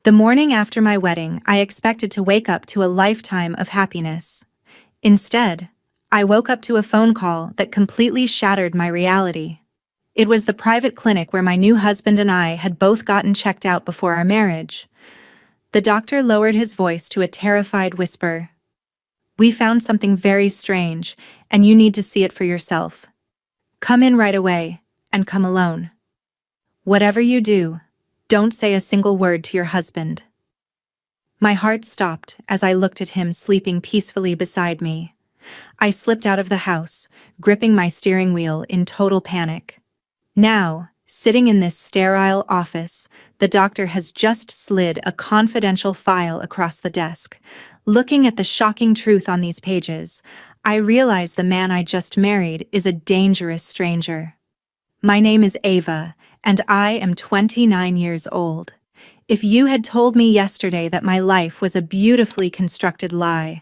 The morning after my wedding, I expected to wake up to a lifetime of happiness. Instead, I woke up to a phone call that completely shattered my reality. It was the private clinic where my new husband and I had both gotten checked out before our marriage. The doctor lowered his voice to a terrified whisper. "We found something very strange, and you need to see it for yourself. Come in right away, and come alone. Whatever you do, don't say a single word to your husband." My heart stopped as I looked at him sleeping peacefully beside me. I slipped out of the house, gripping my steering wheel in total panic. Now, sitting in this sterile office, the doctor has just slid a confidential file across the desk. Looking at the shocking truth on these pages, I realize the man I just married is a dangerous stranger. My name is Ava, and I am 29 years old. If you had told me yesterday that my life was a beautifully constructed lie,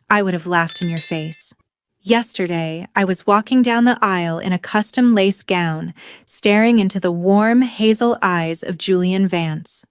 I would have laughed in your face. Yesterday, I was walking down the aisle in a custom lace gown, staring into the warm, hazel eyes of Julian Vance.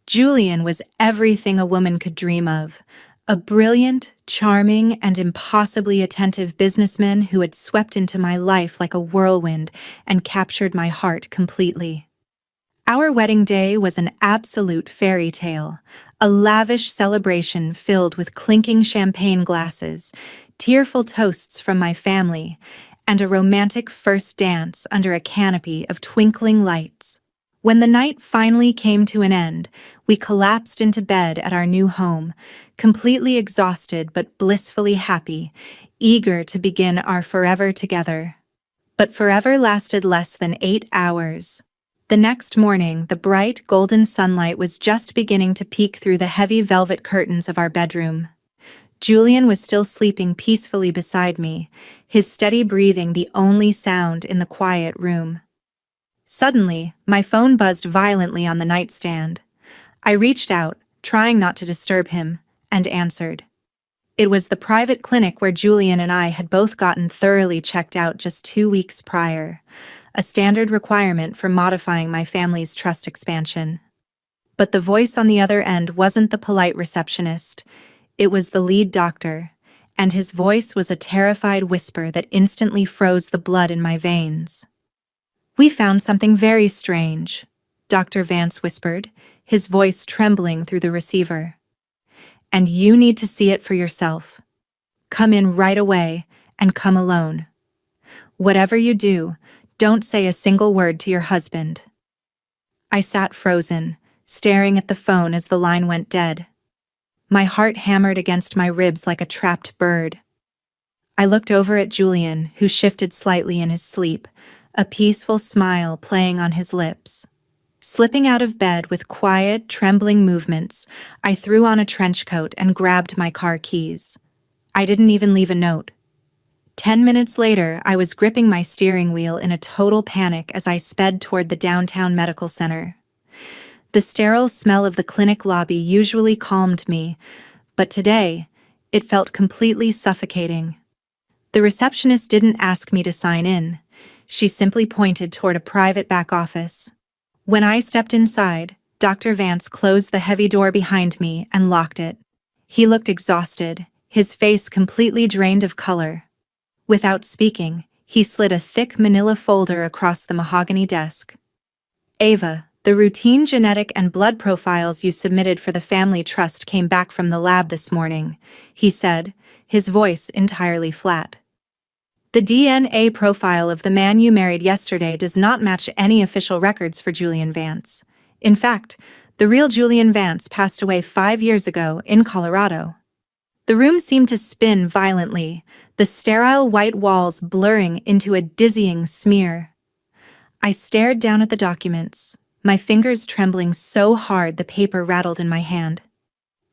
Julian was everything a woman could dream of, a brilliant, charming, and impossibly attentive businessman who had swept into my life like a whirlwind and captured my heart completely. Our wedding day was an absolute fairy tale, a lavish celebration filled with clinking champagne glasses, tearful toasts from my family, and a romantic first dance under a canopy of twinkling lights. When the night finally came to an end, we collapsed into bed at our new home, completely exhausted but blissfully happy, eager to begin our forever together. But forever lasted less than 8 hours. The next morning, the bright, golden sunlight was just beginning to peek through the heavy velvet curtains of our bedroom. Julian was still sleeping peacefully beside me, his steady breathing the only sound in the quiet room. Suddenly, my phone buzzed violently on the nightstand. I reached out, trying not to disturb him, and answered. It was the private clinic where Julian and I had both gotten thoroughly checked out just 2 weeks prior, a standard requirement for modifying my family's trust expansion. But the voice on the other end wasn't the polite receptionist. It was the lead doctor, and his voice was a terrified whisper that instantly froze the blood in my veins. "We found something very strange," Dr. Vance whispered, his voice trembling through the receiver. "And you need to see it for yourself. Come in right away, and come alone. Whatever you do, don't say a single word to your husband." I sat frozen, staring at the phone as the line went dead. My heart hammered against my ribs like a trapped bird. I looked over at Julian, who shifted slightly in his sleep, a peaceful smile playing on his lips. Slipping out of bed with quiet, trembling movements, I threw on a trench coat and grabbed my car keys. I didn't even leave a note. 10 minutes later, I was gripping my steering wheel in a total panic as I sped toward the downtown medical center. The sterile smell of the clinic lobby usually calmed me, but today, it felt completely suffocating. The receptionist didn't ask me to sign in. She simply pointed toward a private back office. When I stepped inside, Dr. Vance closed the heavy door behind me and locked it. He looked exhausted, his face completely drained of color. Without speaking, he slid a thick manila folder across the mahogany desk. "Ava, the routine genetic and blood profiles you submitted for the family trust came back from the lab this morning," he said, his voice entirely flat. "The DNA profile of the man you married yesterday does not match any official records for Julian Vance. In fact, the real Julian Vance passed away 5 years ago in Colorado." The room seemed to spin violently, the sterile white walls blurring into a dizzying smear. I stared down at the documents, my fingers trembling so hard the paper rattled in my hand.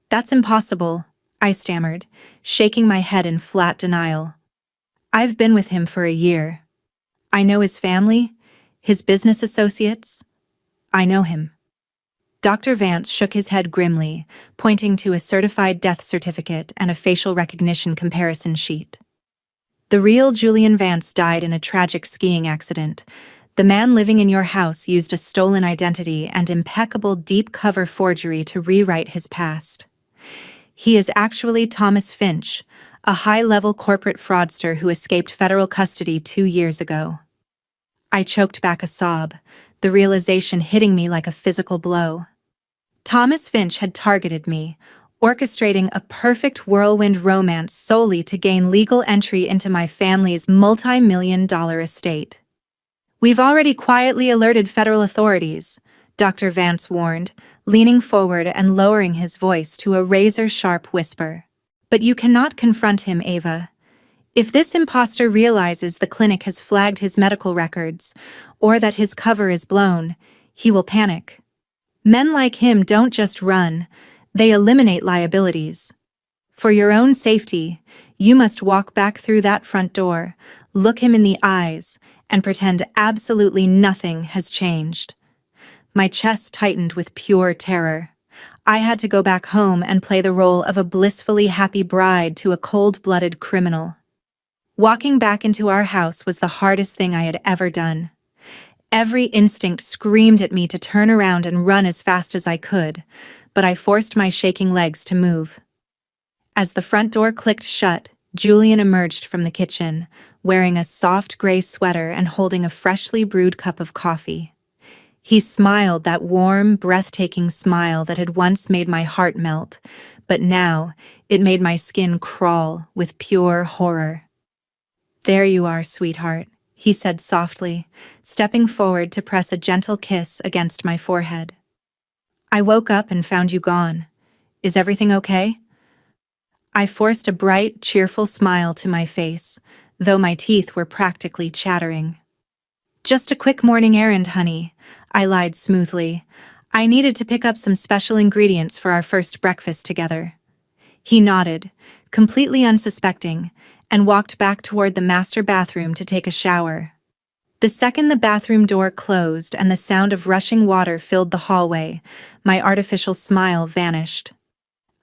"That's impossible," I stammered, shaking my head in flat denial. "I've been with him for a year. I know his family, his business associates. I know him." Dr. Vance shook his head grimly, pointing to a certified death certificate and a facial recognition comparison sheet. "The real Julian Vance died in a tragic skiing accident. The man living in your house used a stolen identity and impeccable deep cover forgery to rewrite his past. He is actually Thomas Finch, a high-level corporate fraudster who escaped federal custody 2 years ago. I choked back a sob, the realization hitting me like a physical blow. Thomas Finch had targeted me, orchestrating a perfect whirlwind romance solely to gain legal entry into my family's multi-million-dollar estate. "We've already quietly alerted federal authorities," Dr. Vance warned, leaning forward and lowering his voice to a razor-sharp whisper. "But you cannot confront him, Ava. If this imposter realizes the clinic has flagged his medical records, or that his cover is blown, he will panic. Men like him don't just run, they eliminate liabilities. For your own safety, you must walk back through that front door, look him in the eyes, and pretend absolutely nothing has changed." My chest tightened with pure terror. I had to go back home and play the role of a blissfully happy bride to a cold-blooded criminal. Walking back into our house was the hardest thing I had ever done. Every instinct screamed at me to turn around and run as fast as I could, but I forced my shaking legs to move. As the front door clicked shut, Julian emerged from the kitchen, wearing a soft gray sweater and holding a freshly brewed cup of coffee. He smiled, that warm, breathtaking smile that had once made my heart melt, but now it made my skin crawl with pure horror. "There you are, sweetheart," he said softly, stepping forward to press a gentle kiss against my forehead. "I woke up and found you gone. Is everything okay?" I forced a bright, cheerful smile to my face, though my teeth were practically chattering. "Just a quick morning errand, honey," I lied smoothly. "I needed to pick up some special ingredients for our first breakfast together." He nodded, completely unsuspecting, and walked back toward the master bathroom to take a shower. The second the bathroom door closed and the sound of rushing water filled the hallway, my artificial smile vanished.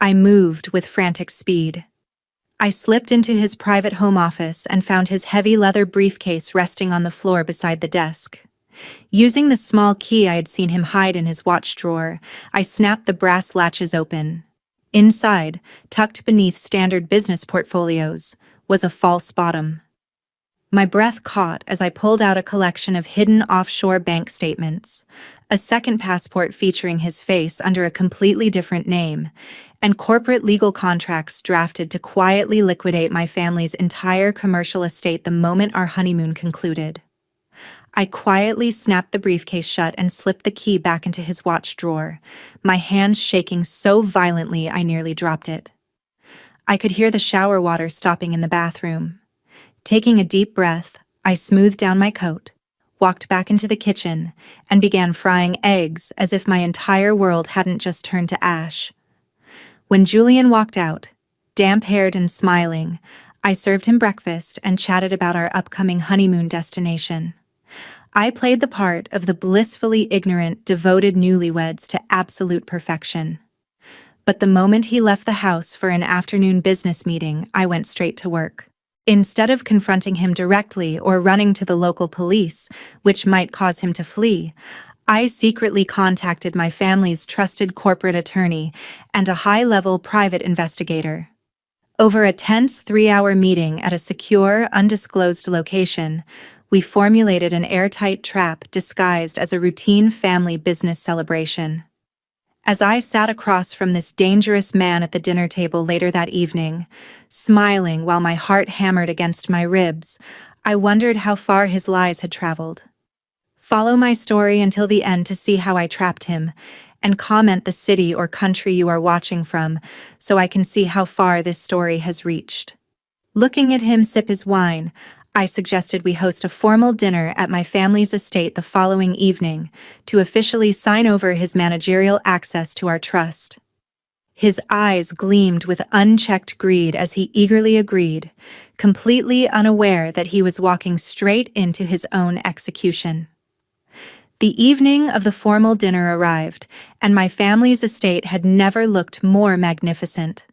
I moved with frantic speed. I slipped into his private home office and found his heavy leather briefcase resting on the floor beside the desk. Using the small key I had seen him hide in his watch drawer, I snapped the brass latches open. Inside, tucked beneath standard business portfolios, was a false bottom. My breath caught as I pulled out a collection of hidden offshore bank statements, a second passport featuring his face under a completely different name, and corporate legal contracts drafted to quietly liquidate my family's entire commercial estate the moment our honeymoon concluded. I quietly snapped the briefcase shut and slipped the key back into his watch drawer, my hands shaking so violently I nearly dropped it. I could hear the shower water stopping in the bathroom. Taking a deep breath, I smoothed down my coat, walked back into the kitchen, and began frying eggs as if my entire world hadn't just turned to ash. When Julian walked out, damp-haired and smiling, I served him breakfast and chatted about our upcoming honeymoon destination. I played the part of the blissfully ignorant, devoted newlyweds to absolute perfection. But the moment he left the house for an afternoon business meeting, I went straight to work. Instead of confronting him directly or running to the local police, which might cause him to flee, I secretly contacted my family's trusted corporate attorney and a high-level private investigator. Over a tense 3-hour meeting at a secure, undisclosed location, we formulated an airtight trap disguised as a routine family business celebration. As I sat across from this dangerous man at the dinner table later that evening, smiling while my heart hammered against my ribs, I wondered how far his lies had traveled. Follow my story until the end to see how I trapped him, and comment the city or country you are watching from so I can see how far this story has reached. Looking at him sip his wine, I suggested we host a formal dinner at my family's estate the following evening to officially sign over his managerial access to our trust. His eyes gleamed with unchecked greed as he eagerly agreed, completely unaware that he was walking straight into his own execution. The evening of the formal dinner arrived, and my family's estate had never looked more magnificent.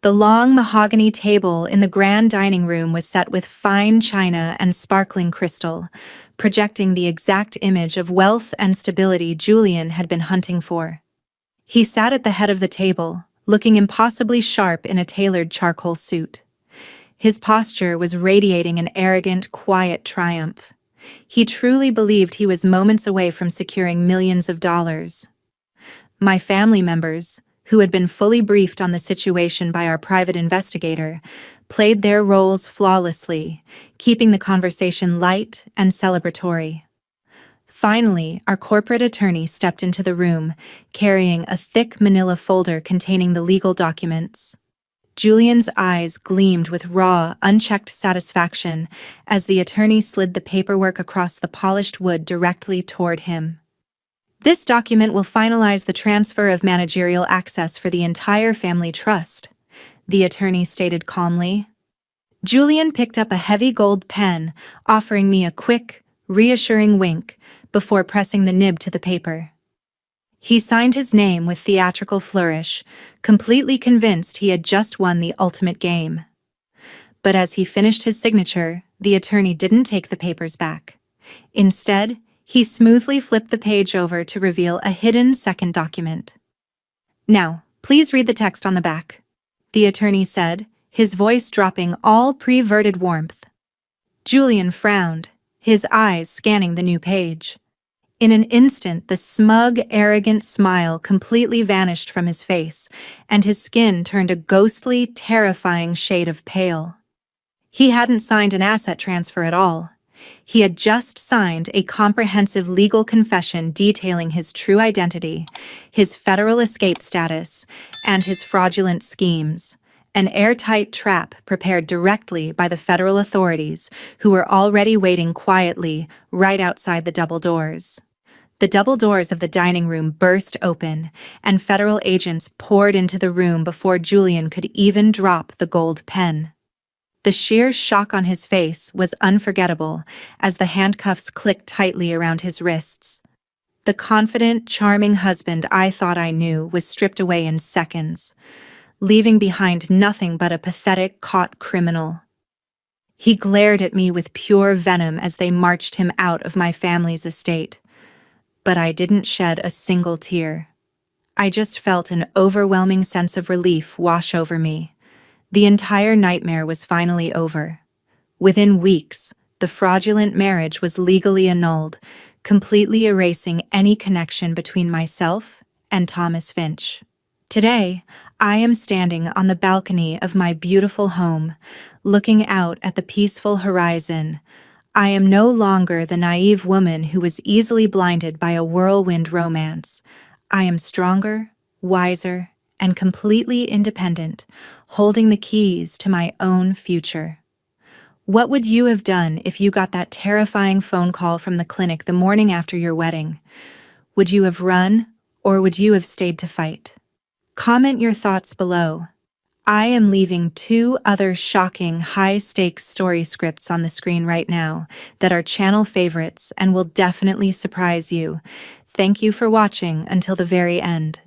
The long mahogany table in the grand dining room was set with fine china and sparkling crystal, projecting the exact image of wealth and stability Julian had been hunting for. He sat at the head of the table, looking impossibly sharp in a tailored charcoal suit. His posture was radiating an arrogant, quiet triumph. He truly believed he was moments away from securing millions of dollars. My family members, who had been fully briefed on the situation by our private investigator, played their roles flawlessly, keeping the conversation light and celebratory. Finally, our corporate attorney stepped into the room, carrying a thick manila folder containing the legal documents. Julian's eyes gleamed with raw, unchecked satisfaction as the attorney slid the paperwork across the polished wood directly toward him. This document will finalize the transfer of managerial access for the entire family trust, the attorney stated calmly. Julian picked up a heavy gold pen, offering me a quick, reassuring wink before pressing the nib to the paper. He signed his name with theatrical flourish, completely convinced he had just won the ultimate game. But as he finished his signature, the attorney didn't take the papers back. Instead, he smoothly flipped the page over to reveal a hidden second document. "Now, please read the text on the back," the attorney said, his voice dropping all pre-verted warmth. Julian frowned, his eyes scanning the new page. In an instant, the smug, arrogant smile completely vanished from his face, and his skin turned a ghostly, terrifying shade of pale. He hadn't signed an asset transfer at all. He had just signed a comprehensive legal confession detailing his true identity, his federal escape status, and his fraudulent schemes. An airtight trap prepared directly by the federal authorities, who were already waiting quietly right outside the double doors. The double doors of the dining room burst open, and federal agents poured into the room before Julian could even drop the gold pen. The sheer shock on his face was unforgettable as the handcuffs clicked tightly around his wrists. The confident, charming husband I thought I knew was stripped away in seconds, leaving behind nothing but a pathetic, caught criminal. He glared at me with pure venom as they marched him out of my family's estate. But I didn't shed a single tear. I just felt an overwhelming sense of relief wash over me. The entire nightmare was finally over. Within weeks, the fraudulent marriage was legally annulled, completely erasing any connection between myself and Thomas Finch. Today, I am standing on the balcony of my beautiful home, looking out at the peaceful horizon. I am no longer the naive woman who was easily blinded by a whirlwind romance. I am stronger, wiser, and completely independent, holding the keys to my own future. What would you have done if you got that terrifying phone call from the clinic the morning after your wedding? Would you have run, or would you have stayed to fight? Comment your thoughts below. I am leaving 2 other shocking, high-stakes story scripts on the screen right now that are channel favorites and will definitely surprise you. Thank you for watching until the very end.